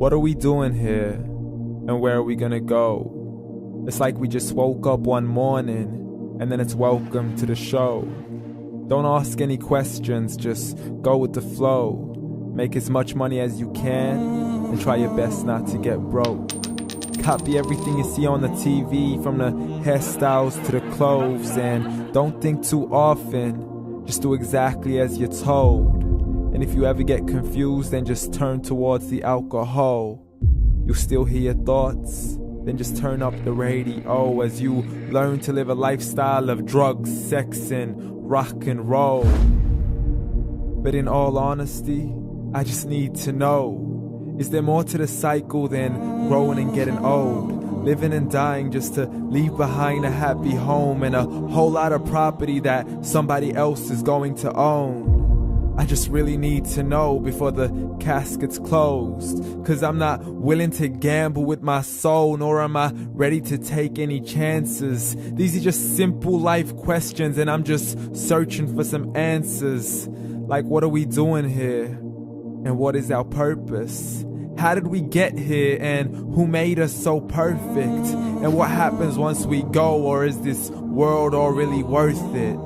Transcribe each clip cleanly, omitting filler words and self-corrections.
What are we doing here? And where are we gonna go? It's like we just woke up one morning and then it's welcome to the show. Don't ask any questions, just go with the flow. Make as much money as you can and try your best not to get broke. Copy everything you see on the TV, from the hairstyles to the clothes, and don't think too often, just do exactly as you're told. And if you ever get confused, then just turn towards the alcohol. You'll still hear your thoughts, then just turn up the radio as you learn to live a lifestyle of drugs, sex, and rock and roll. But in all honesty, I just need to know, is there more to the cycle than growing and getting old? Living and dying just to leave behind a happy home and a whole lot of property that somebody else is going to own. I just really need to know before the casket's closed, 'cause I'm not willing to gamble with my soul, nor am I ready to take any chances. These are just simple life questions and I'm just searching for some answers. Like, what are we doing here? And what is our purpose? How did we get here, and who made us so perfect? And what happens once we go, or is this world all really worth it?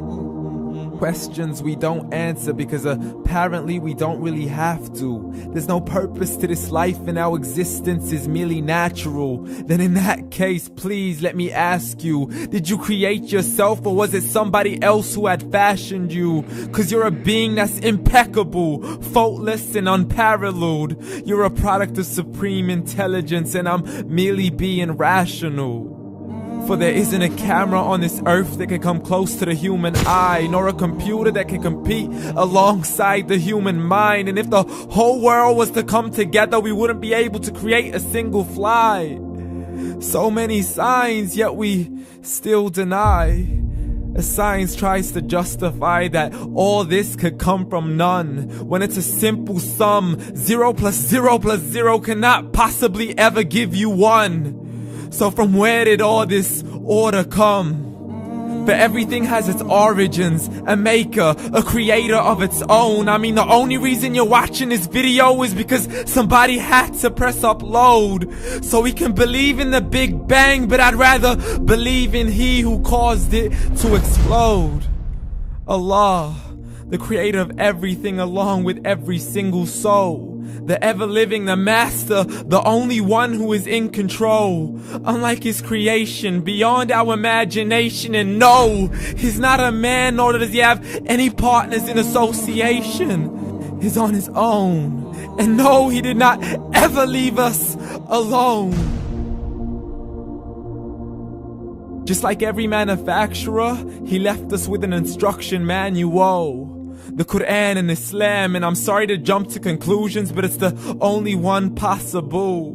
Questions we don't answer because apparently we don't really have to. There's no purpose to this life and our existence is merely natural. Then in that case, please let me ask you, did you create yourself, or was it somebody else who had fashioned you? 'Cause you're a being that's impeccable, faultless and unparalleled. You're a product of supreme intelligence and I'm merely being rational. For there isn't a camera on this earth that can come close to the human eye, nor a computer that can compete alongside the human mind. And if the whole world was to come together, we wouldn't be able to create a single fly. So many signs, yet we still deny. As science tries to justify that all this could come from none, when it's a simple sum. 0 plus 0 plus 0 cannot possibly ever give you 1. So from where did all this order come? For everything has its origins, a maker, a creator of its own. I mean, the only reason you're watching this video is because somebody had to press upload. So we can believe in the Big Bang, but I'd rather believe in He who caused it to explode. Allah, the creator of everything along with every single soul. The ever-living, the master, the only one who is in control. Unlike his creation, beyond our imagination. And no, he's not a man, nor does he have any partners in association. He's on his own. And no, he did not ever leave us alone. Just like every manufacturer, he left us with an instruction manual. The Quran and Islam, and I'm sorry to jump to conclusions, but it's the only one possible.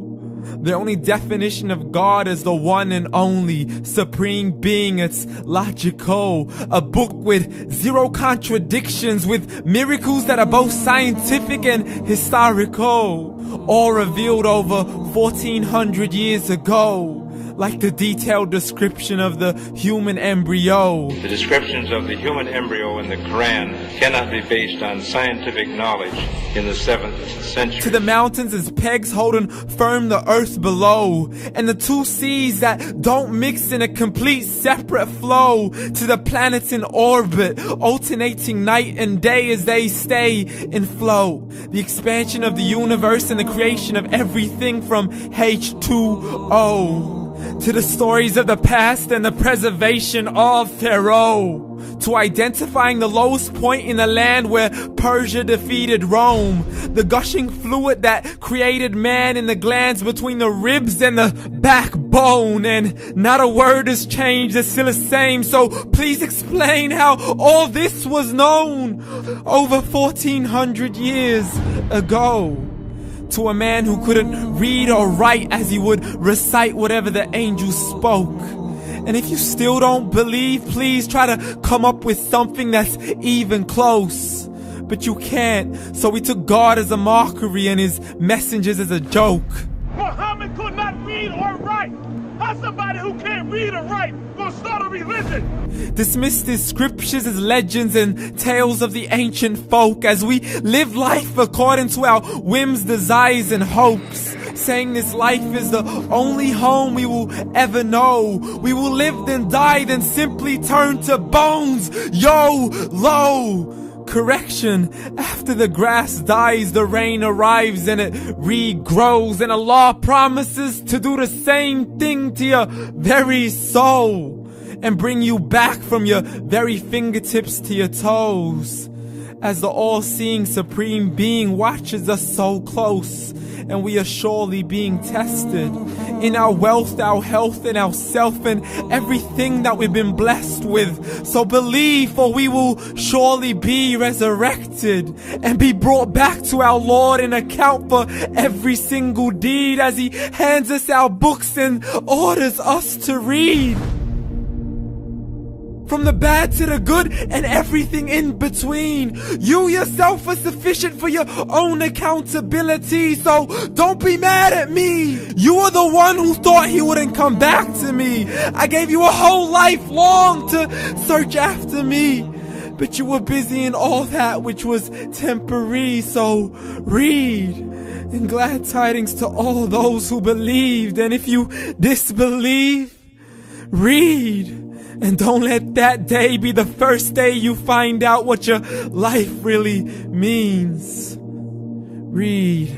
The only definition of God is the one and only supreme being. It's logical. A book with 0 contradictions, with miracles that are both scientific and historical, all revealed over 1400 years ago. Like the detailed description of the human embryo. The descriptions of the human embryo in the Quran cannot be based on scientific knowledge in the 7th century. To the mountains as pegs holding firm the earth below, and the 2 seas that don't mix in a complete separate flow. To the planets in orbit, alternating night and day as they stay in flow. The expansion of the universe and the creation of everything from H2O. To the stories of the past and the preservation of Pharaoh. To identifying the lowest point in the land where Persia defeated Rome. The gushing fluid that created man in the glands between the ribs and the backbone. And not a word has changed, it's still the same. So please explain how all this was known over 1400 years ago. To a man who couldn't read or write, as he would recite whatever the angels spoke. And if you still don't believe, please try to come up with something that's even close. But you can't, so we took God as a mockery and his messengers as a joke. Muhammad could not read or write. How's somebody who can't read or write gonna start a religion? Dismissed his scriptures as legends and tales of the ancient folk, as we live life according to our whims, desires, and hopes. saying this life is the only home we will ever know. We will live then die, then simply turn to bones. YOLO! Correction, after the grass dies, the rain arrives and it regrows, and Allah promises to do the same thing to your very soul and bring you back from your very fingertips to your toes, as the all-seeing supreme being watches us so close, and we are surely being tested in our wealth, our health, and our self, and everything that we've been blessed with. So believe, for we will surely be resurrected and be brought back to our Lord and account for every single deed, as He hands us our books and orders us to read. From the bad to the good and everything in between. You yourself are sufficient for your own accountability, so don't be mad at me. You are the one who thought He wouldn't come back to me. I gave you a whole life long to search after me, but you were busy in all that which was temporary. So read, and glad tidings to all those who believed. And if you disbelieve, read. And don't let that day be the first day you find out what your life really means. Read.